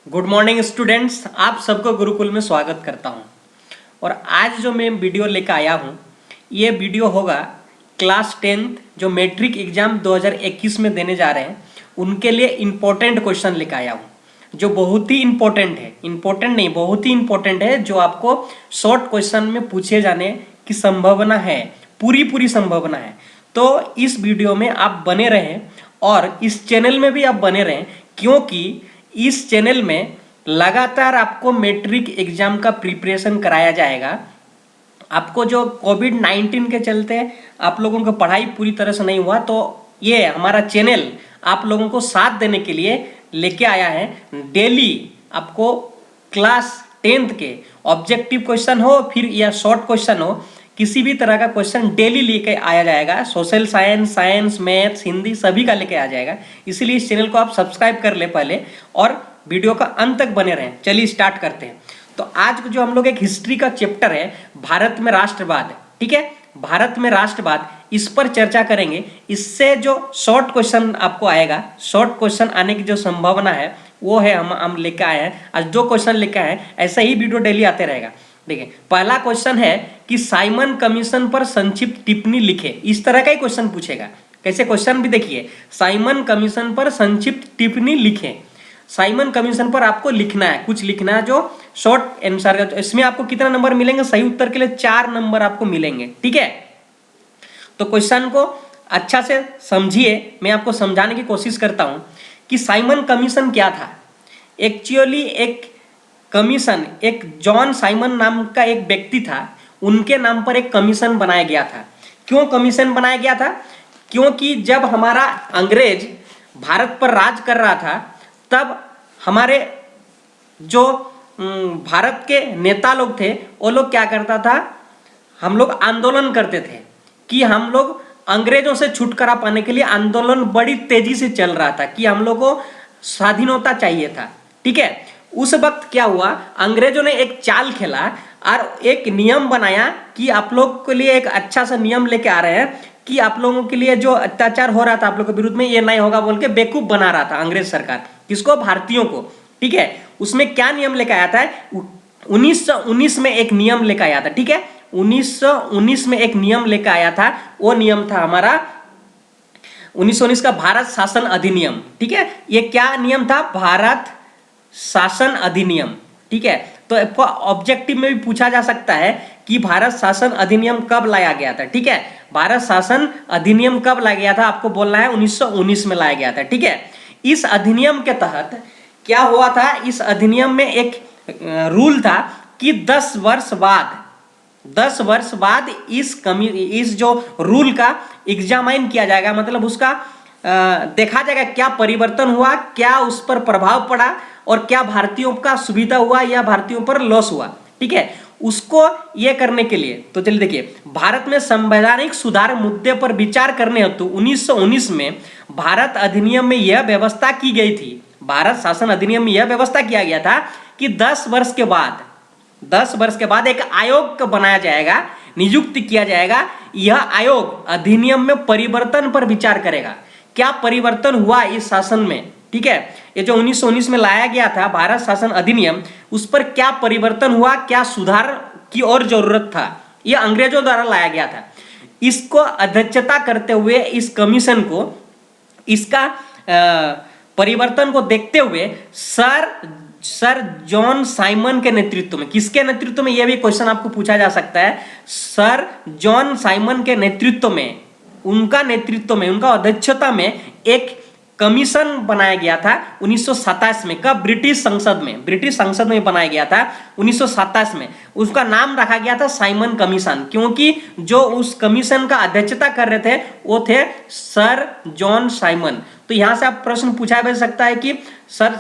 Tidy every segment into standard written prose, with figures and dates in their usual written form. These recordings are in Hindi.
गुड मॉर्निंग स्टूडेंट्स, आप सबको गुरुकुल में स्वागत करता हूं। और आज जो मैं वीडियो लेकर आया हूं, ये वीडियो होगा क्लास 10th जो मैट्रिक एग्जाम 2021 में देने जा रहे हैं उनके लिए इम्पोर्टेंट क्वेश्चन लेकर आया हूं, जो बहुत ही इम्पोर्टेंट है। इम्पोर्टेंट नहीं, बहुत ही इम्पोर्टेंट है, जो आपको शॉर्ट क्वेश्चन में पूछे जाने की संभावना है, पूरी संभावना है। तो इस वीडियो में आप बने रहें और इस चैनल में भी आप बने रहें, क्योंकि इस चैनल में लगातार आपको मैट्रिक एग्जाम का प्रिपरेशन कराया जाएगा। आपको जो कोविड-19 के चलते आप लोगों को पढ़ाई पूरी तरह से नहीं हुआ, तो ये हमारा चैनल आप लोगों को साथ देने के लिए लेके आया है। डेली आपको क्लास 10th के ऑब्जेक्टिव क्वेश्चन हो फिर या शॉर्ट क्वेश्चन हो, किसी भी तरह का क्वेश्चन डेली लेके आया जाएगा। Social science, science, maths, Hindi सभी का लेके आ जाएगा। इसीलिए इस चैनल को आप सब्सक्राइब कर ले पहले और वीडियो का अंत तक बने रहें। चलिए स्टार्ट करते हैं। तो आज जो हम लोग एक हिस्ट्री का चैप्टर है, भारत में राष्ट्रवाद, ठीक है, भारत में राष्ट्रवाद, इस पर चर्चा करेंगे। इससे जो शॉर्ट क्वेश्चन आपको आएगा, शॉर्ट क्वेश्चन आने की जो संभावना है वो है, हम लेकर आए हैं। आज जो क्वेश्चन लेकर आए हैं ऐसा ही वीडियो डेली आते रहेगा। देखिए, पहला क्वेश्चन है कि साइमन कमीशन पर संक्षिप्त टिप्पणी लिखे। इस तरह का ही क्वेश्चन पूछेगा। कैसे क्वेश्चन भी देखिए, साइमन कमीशन पर संक्षिप्त टिप्पणी लिखे। साइमन कमीशन पर आपको लिखना है, कुछ लिखना है जो शॉर्ट आंसर का। इसमें आपको कितना नंबर मिलेंगे? सही उत्तर के लिए 4 नंबर आपको मिलेंगे, ठीक है। तो क्वेश्चन को अच्छा से समझिए, मैं आपको समझाने की कोशिश करता हूं कि साइमन कमीशन क्या था। एक्चुअली एक कमीशन, एक जॉन साइमन नाम का एक व्यक्ति था, उनके नाम पर एक कमीशन बनाया गया था। क्यों कमीशन बनाया गया था? क्योंकि जब हमारा अंग्रेज भारत पर राज कर रहा था, तब हमारे जो भारत के नेता लोग थे, वो लोग क्या करता था, हम लोग आंदोलन करते थे कि हम लोग अंग्रेजों से छुटकारा पाने के लिए आंदोलन बड़ी तेजी से चल रहा था कि हम लोग को स्वाधीनता चाहिए था, ठीक है। उस वक्त क्या हुआ, अंग्रेजों ने एक चाल खेला और एक नियम बनाया कि आप लोग के लिए एक अच्छा सा नियम लेके आ रहे हैं कि आप लोगों के लिए जो अत्याचार हो रहा था आप लोगों के विरुद्ध में, ये नहीं होगा बोल के बेवकूफ बना रहा था अंग्रेज सरकार। किसको? भारतीयों को, ठीक है। उसमें क्या नियम लेकर आया था? 1919 में एक नियम लेकर आया था, ठीक है। 1919 में एक नियम लेकर आया था। वो नियम था हमारा 1919 का भारत शासन अधिनियम, ठीक है। ये क्या नियम था? भारत शासन अधिनियम, ठीक है। तो ऑब्जेक्टिव में भी पूछा जा सकता है कि भारत शासन अधिनियम कब लाया गया था, ठीक है। भारत शासन अधिनियम कब लाया गया था? आपको बोलना है 1919 में लाया गया था, ठीक है। इस अधिनियम के तहत क्या हुआ था? इस अधिनियम में एक रूल था कि 10 वर्ष बाद इस जो रूल का एग्जामाइन किया जाएगा, मतलब उसका देखा जाएगा क्या परिवर्तन हुआ, क्या उस पर प्रभाव पड़ा और क्या भारतीयों का सुविधा हुआ या भारतीयों पर लॉस हुआ, ठीक है। उसको ये करने के लिए तो चलिए देखिए, भारत में संवैधानिक सुधार मुद्दे पर विचार करने हेतु 1919 में भारत अधिनियम में यह व्यवस्था की गई थी, भारत शासन अधिनियम में यह व्यवस्था किया गया था कि 10 वर्ष के बाद एक आयोग बनाया जाएगा, नियुक्त किया जाएगा। यह आयोग अधिनियम में परिवर्तन पर विचार करेगा। क्या परिवर्तन हुआ इस शासन में, ठीक है। ये जो 1919 में लाया गया था भारत शासन अधिनियम, उस पर क्या परिवर्तन हुआ, क्या सुधार की और जरूरत था, यह अंग्रेजों द्वारा लाया गया था। इसको अध्यक्षता करते हुए इस कमीशन को, इसका परिवर्तन को देखते हुए सर जॉन साइमन के नेतृत्व में, किसके नेतृत्व में, यह भी क्वेश्चन आपको पूछा जा सकता है। सर जॉन साइमन के नेतृत्व में, उनका अध्यक्षता में एक कमीशन बनाया गया था 1927 में। कब? ब्रिटिश संसद में बनाया गया था 1927 में। उसका नाम रखा गया था साइमन कमीशन, क्योंकि जो उस कमीशन का अध्यक्षता कर रहे थे वो थे सर जॉन साइमन। तो यहां से आप प्रश्न पूछा जा सकता है कि सर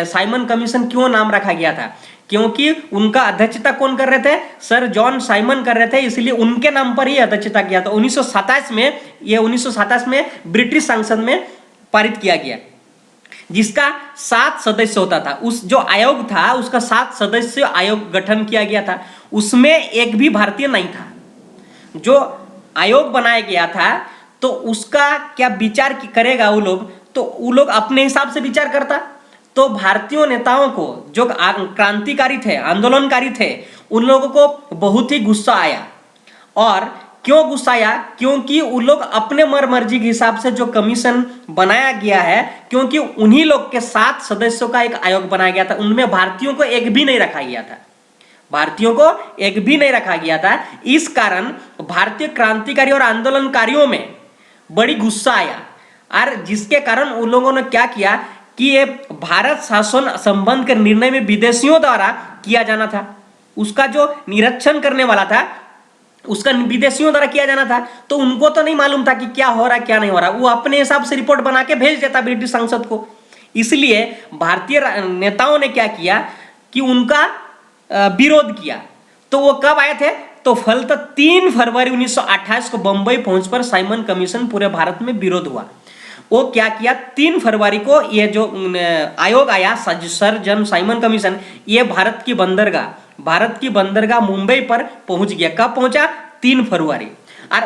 साइमन कमीशन क्यों नाम रखा गया था? क्योंकि उनका अध्यक्षता कौन कर रहे थे? सर जॉन साइमन कर रहे थे, इसलिए उनके नाम पर ही अध्यक्षता किया था 1927 में। ये 1927 में ब्रिटिश संसद में पारित किया गया, जिसका 7 सदस्य होता था। उस जो आयोग था उसका 7 सदस्य आयोग गठन किया गया था, उसमें एक भी भारतीय नहीं था। जो आयोग बनाया गया था तो उसका क्या विचार करेगा वो लोग, तो वो लोग अपने हिसाब से विचार करता। तो भारतीय नेताओं को, जो क्रांतिकारी थे, आंदोलनकारी थे, उन लोगों को बहुत ही गुस्सा आया। और क्यों गुस्सा आया? क्योंकि उन लोग अपने मर्जी के हिसाब से जो कमीशन बनाया गया है, क्योंकि उन्हीं लोग के 7 सदस्यों का एक आयोग बनाया गया था, उनमें भारतीयों को एक भी नहीं रखा गया था, भारतीयों को एक भी नहीं रखा गया था। इस कारण भारतीय क्रांतिकारी और आंदोलनकारियों में बड़ी गुस्सा आया, और जिसके कारण उन लोगों ने क्या किया कि ये भारत शासन संबंध के निर्णय में विदेशियों द्वारा किया जाना था, उसका जो निरीक्षण करने वाला था उसका विदेशियों द्वारा किया जाना था। तो उनको तो नहीं मालूम था कि क्या हो रहा है क्या नहीं हो रहा, वो अपने हिसाब से रिपोर्ट बना के भेज देता ब्रिटिश संसद को। इसलिए भारतीय नेताओं ने क्या किया कि उनका विरोध किया। तो वो कब आए थे? तो फलतः 3 फरवरी 1928 को बंबई पहुंचकर साइमन कमीशन पूरे भारत में विरोध हुआ। वो क्या किया, 3 फरवरी को ये जो आयोग आया, सर जन साइमन कमीशन, ये भारत की बंदरगाह मुंबई पर पहुंच गया। कब पहुंचा? 3 फरवरी। और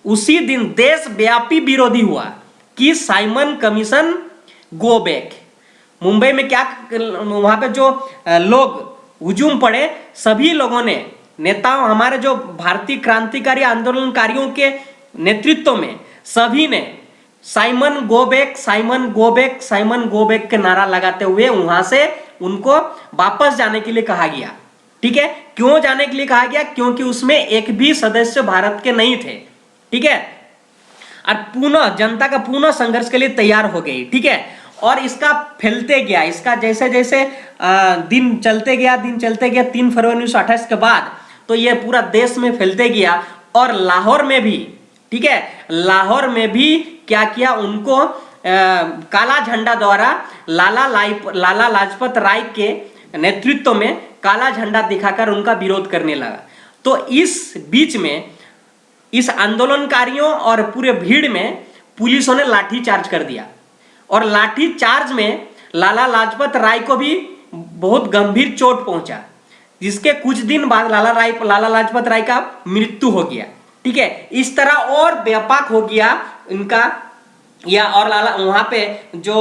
उसी दिन देशव्यापी विरोधी हुआ कि Simon commission go back. Mumbai में क्या, वहां पे जो लोग हुजूम पड़े, सभी लोगों ने, नेताओं, हमारे जो भारतीय क्रांतिकारी आंदोलनकारियों के नेतृत्व में सभी ने Simon go back, Simon go back, Simon go back के नारा लगाते हुए वहां से उनको वापस जाने के लिए कहा गया। ठीक है, क्यों जाने के लिए कहा गया? क्योंकि उसमें एक भी सदस्य भारत के नहीं थे। ठीक है, और पुनः जनता का पुनः संघर्ष के लिए तैयार हो गई। ठीक है, और इसका फैलते गया, इसका जैसे जैसे दिन चलते गया 3 फरवरी 1928 के बाद तो ये पूरा देश में फैलते गया। और लाहौर में भी, ठीक है, लाहौर में भी क्या किया, उनको काला झंडा द्वारा लाला लाजपत राय के नेतृत्व में काला झंडा दिखाकर उनका विरोध करने लगा। तो इस बीच में इस आंदोलनकारियों और पूरे भीड़ में पुलिसों ने लाठीचार्ज कर दिया, और लाठीचार्ज में लाला लाजपत राय को भी बहुत गंभीर चोट पहुंचा, जिसके कुछ दिन बाद लाला लाजपत राय का मृत्यु हो गया। ठीक है, इस तरह और व्यापक हो गया इनका, या और वहां पे जो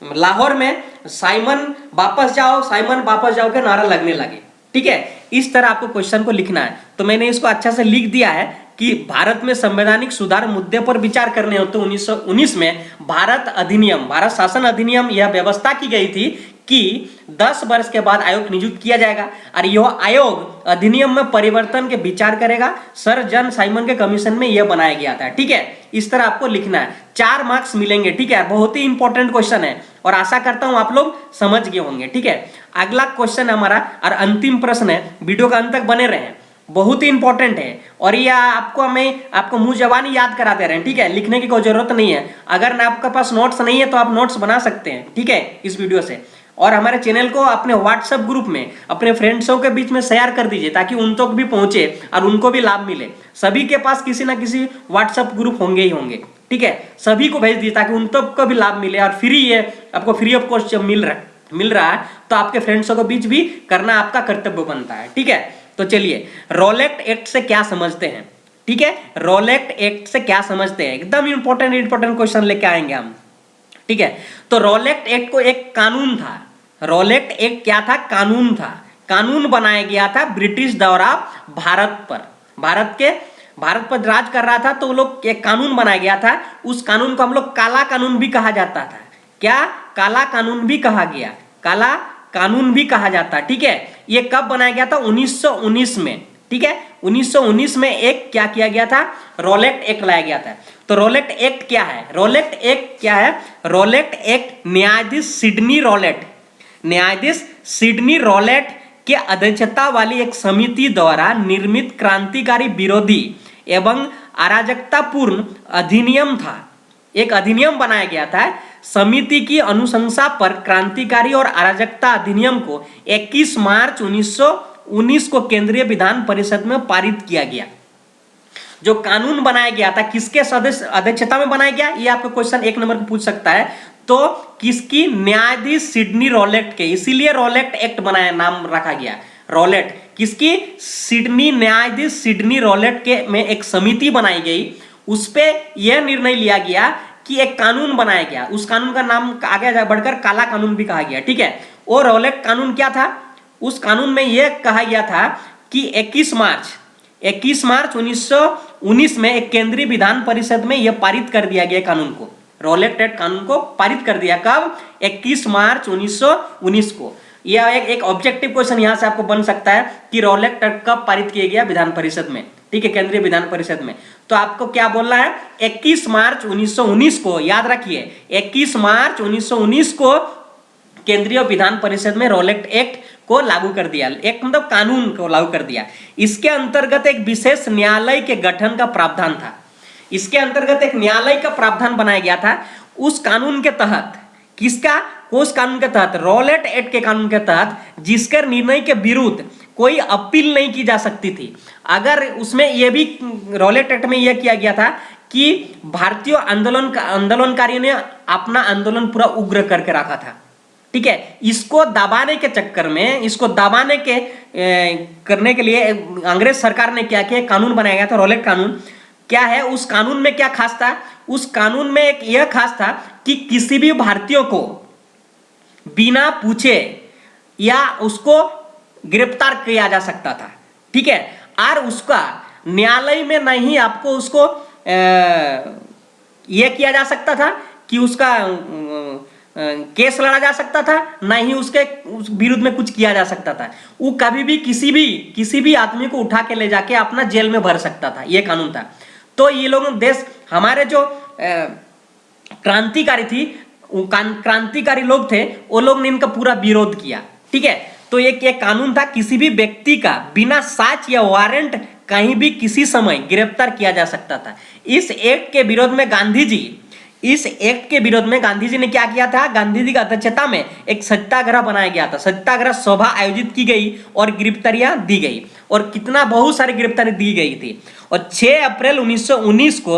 लाहौर में साइमन वापस जाओ के नारा लगने लगे। ठीक है, इस तरह आपको क्वेश्चन को लिखना है। तो मैंने इसको अच्छा से लिख दिया है कि भारत में संवैधानिक सुधार मुद्दे पर विचार करने हो तो 1919 में भारत शासन अधिनियम यह व्यवस्था की गई थी कि 10 वर्ष के बाद आयोग नियुक्त किया जाएगा, और यह आयोग अधिनियम में परिवर्तन के विचार करेगा। सर जन साइमन के कमीशन में यह बनाया गया था। ठीक है, इस तरह आपको लिखना है, 4 मार्क्स मिलेंगे। ठीक है, बहुत ही इंपॉर्टेंट क्वेश्चन है और आशा करता हूं आप लोग समझ गए होंगे। ठीक है, अगला क्वेश्चन हमारा और अंतिम प्रश्न है, वीडियो का अंत तक बने रहें, बहुत ही इंपॉर्टेंट है। और ये आपको मुंह जबानी याद करा दे रहे हैं। ठीक है, लिखने की कोई जरूरत नहीं है। अगर आपके पास नोट्स नहीं है तो आप नोट्स बना सकते हैं। ठीक है, इस वीडियो से। और हमारे चैनल को अपने व्हाट्सएप ग्रुप में अपने फ्रेंड्सों के बीच में शेयर कर दीजिए, ताकि उन तक भी पहुंचे और उनको भी लाभ मिले। सभी के पास किसी ना किसी व्हाट्सएप ग्रुप होंगे ही होंगे। ठीक है, सभी को भेज दीजिए ताकि उन तक को भी लाभ मिले। और आपको फ्री ऑफ कॉस्ट जब मिल रहा है तो आपके फ्रेंड्सों के बीच भी करना आपका कर्तव्य बनता है। ठीक है, तो चलिए, रोलेक्ट एक्ट से क्या समझते हैं? ठीक है, रोलेक्ट एक्ट से क्या समझते हैं? एकदम इंपॉर्टेंट क्वेश्चन लेके आएंगे हम। ठीक है, तो रोलेक्ट एक्ट को एक कानून था। रोलेक्ट एक्ट क्या था? कानून था। कानून बनाया गया था ब्रिटिश द्वारा भारत पर राज कर रहा था, तो लोग एक कानून बनाया गया था। उस कानून को हम लोग काला कानून भी कहा जाता था। क्या? काला कानून भी कहा गया, काला कानून भी कहा जाता। ठीक है, ये कब बनाया गया था? 1919 में। ठीक है, 1919 में एक क्या किया गया था? रोलेक्ट एक्ट लाया गया था। तो रोलेक्ट एक्ट क्या है? रोलेक्ट एक्ट न्यायाधीश सिडनी रोलेट के अध्यक्षता वाली एक समिति द्वारा निर्मित क्रांतिकारी विरोधी एवं अराजकतापूर्ण अधिनियम था। एक अधिनियम बनाया गया था। समिति की अनुशंसा पर क्रांतिकारी और अराजकता अधिनियम को 21 मार्च 1919 को केंद्रीय विधान परिषद में पारित किया गया। जो कानून बनाया गया था, किसके सदस्य अध्यक्षता में बनाया गया? ये आपको क्वेश्चन 1 नंबर पे पूछ सकता है। तो किसकी? न्यायाधीश सिडनी रोलेट के, इसीलिए रोलेक्ट एक्ट बनाया, नाम रखा गया रोलेट। किसकी? सिडनी, न्यायाधीश सिडनी रोलेट के में एक समिति बनाई गई। उस पे यह निर्णय लिया गया कि एक कानून बनाया गया, उस कानून का नाम आगे बढ़कर काला कानून भी कहा गया, ठीक है। और रॉलेट कानून क्या था? उस कानून में यह कहा गया था कि 21 मार्च 1919 में एक केंद्रीय विधान परिषद में यह पारित कर दिया गया कानून को, रॉलेट एक्ट कानून को पारित कर दिया। कब? 21 मार्च 1919 को। यह एक ऑब्जेक्टिव क्वेश्चन यहां से आपको बन सकता है कि रॉलेट एक्ट कब पारित किया गया विधान परिषद में, ठीक है, केंद्रीय विधान परिषद में। तो आपको क्या बोलना है? 21 मार्च 1919 को, याद रखिए 21 मार्च 1919 को केंद्रीय विधान परिषद में रॉलेट एक्ट को लागू कर दिया, एक मतलब कानून को लागू कर दिया। इसके अंतर्गत एक विशेष न्यायालय के गठन का प्रावधान था, इसके अंतर्गत एक न्यायालय का प्रावधान बनाया गया था। उस कानून के तहत, किसका? उस कानून के तहत, रॉलेट एक्ट के कानून के तहत, जिसके निर्णय के विरुद्ध कोई अपील नहीं की जा सकती थी। अगर उसमें यह भी रॉलेट एक्ट में यह किया गया था कि भारतीय आंदोलनकारियों ने अपना आंदोलन पूरा उग्र करके रखा था, ठीक है। इसको दबाने के चक्कर में, इसको दबाने के करने के लिए अंग्रेज सरकार ने क्या किया? कानून बनाया गया था, रॉलेट कानून। क्या है उस कानून में? क्या खास था उस कानून में? एक यह खास था कि किसी भी भारतीय को बिना पूछे या उसको गिरफ्तार किया जा सकता था, ठीक है। और उसका न्यायालय में नहीं, आपको उसको यह किया जा सकता था कि उसका केस लड़ा जा सकता था, ना ही उसके उस विरुद्ध में कुछ किया जा सकता था। वो कभी भी किसी भी आदमी को उठा के ले जाके अपना जेल में भर सकता था, यह कानून था। तो ये लोग देश, हमारे जो क्रांतिकारी लोग थे, वो लोग ने इनका पूरा विरोध किया, ठीक है। तो एक कानून था, किसी भी व्यक्ति का बिना साक्ष्य या वारंट कहीं भी किसी समय गिरफ्तार किया जा सकता था। इस एक्ट के विरोध में गांधी जी ने क्या किया था? गांधी जी की अध्यक्षता में एक सत्याग्रह बनाया गया था, सत्याग्रह सभा आयोजित की गई और गिरफ्तारियां दी गई, और कितना बहुत सारी गिरफ्तारी दी गई थी। और 6 अप्रैल 1919 को